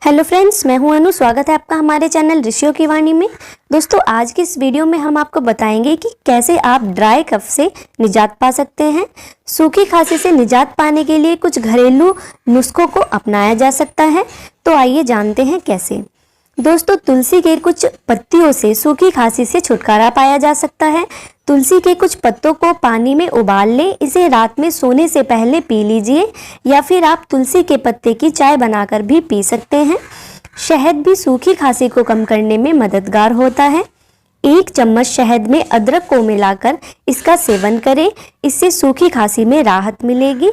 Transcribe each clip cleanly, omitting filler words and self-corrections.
Hello friends, मैं हूं अनु। स्वागत है आपका हमारे चैनल ऋषियों की वाणी में। दोस्तों, आज की इस वीडियो में हम आपको बताएंगे कि कैसे आप ड्राई कफ से निजात पा सकते हैं। सूखी खांसी से निजात पाने के लिए कुछ घरेलू नुस्खों को अपनाया जा सकता है। तो आइए जानते हैं कैसे। दोस्तों, तुलसी के कुछ पत्तियों से सूखी खांसी से छुटकारा पाया जा सकता है। तुलसी के कुछ पत्तों को पानी में उबाल लें, इसे रात में सोने से पहले पी लीजिए, या फिर आप तुलसी के पत्ते की चाय बनाकर भी पी सकते हैं। शहद भी सूखी खांसी को कम करने में मददगार होता है। 1 चम्मच शहद में अदरक को मिलाकर इसका सेवन करें, इससे सूखी खांसी में राहत मिलेगी।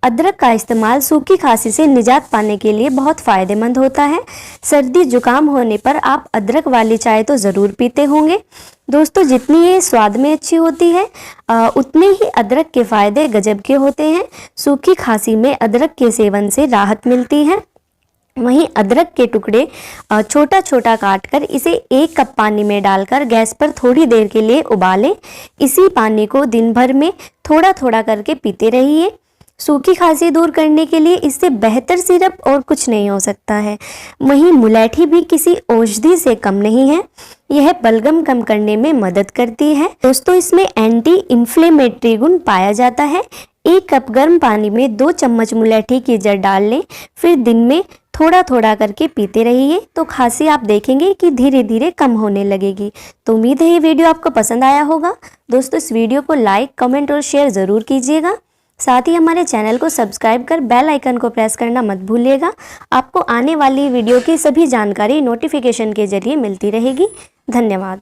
अदरक का इस्तेमाल सूखी खांसी से निजात पाने के लिए बहुत फ़ायदेमंद होता है। सर्दी जुकाम होने पर आप अदरक वाली चाय तो ज़रूर पीते होंगे। दोस्तों, जितनी ये स्वाद में अच्छी होती है उतने ही अदरक के फ़ायदे गजब के होते हैं। सूखी खांसी में अदरक के सेवन से राहत मिलती है। वहीं अदरक के टुकड़े छोटा छोटा काटकर इसे 1 कप पानी में डालकर गैस पर थोड़ी देर के लिए उबालें। इसी पानी को दिन भर में थोड़ा थोड़ा करके पीते रहिए। सूखी खांसी दूर करने के लिए इससे बेहतर सिरप और कुछ नहीं हो सकता है। वहीं मुलैठी भी किसी औषधि से कम नहीं है। यह बलगम कम करने में मदद करती है। दोस्तों, इसमें एंटी इन्फ्लेमेटरी गुण पाया जाता है। 1 कप गर्म पानी में 2 चम्मच मुलैठी की जड़ डाल लें, फिर दिन में थोड़ा थोड़ा करके पीते रहिए, तो खांसी आप देखेंगे कि धीरे धीरे कम होने लगेगी। तो उम्मीद है ये वीडियो आपको पसंद आया होगा। दोस्तों, इस वीडियो को लाइक, कमेंट और शेयर ज़रूर कीजिएगा। साथ ही हमारे चैनल को सब्सक्राइब कर बेल आइकन को प्रेस करना मत भूलिएगा। आपको आने वाली वीडियो की सभी जानकारी नोटिफिकेशन के जरिए मिलती रहेगी। धन्यवाद।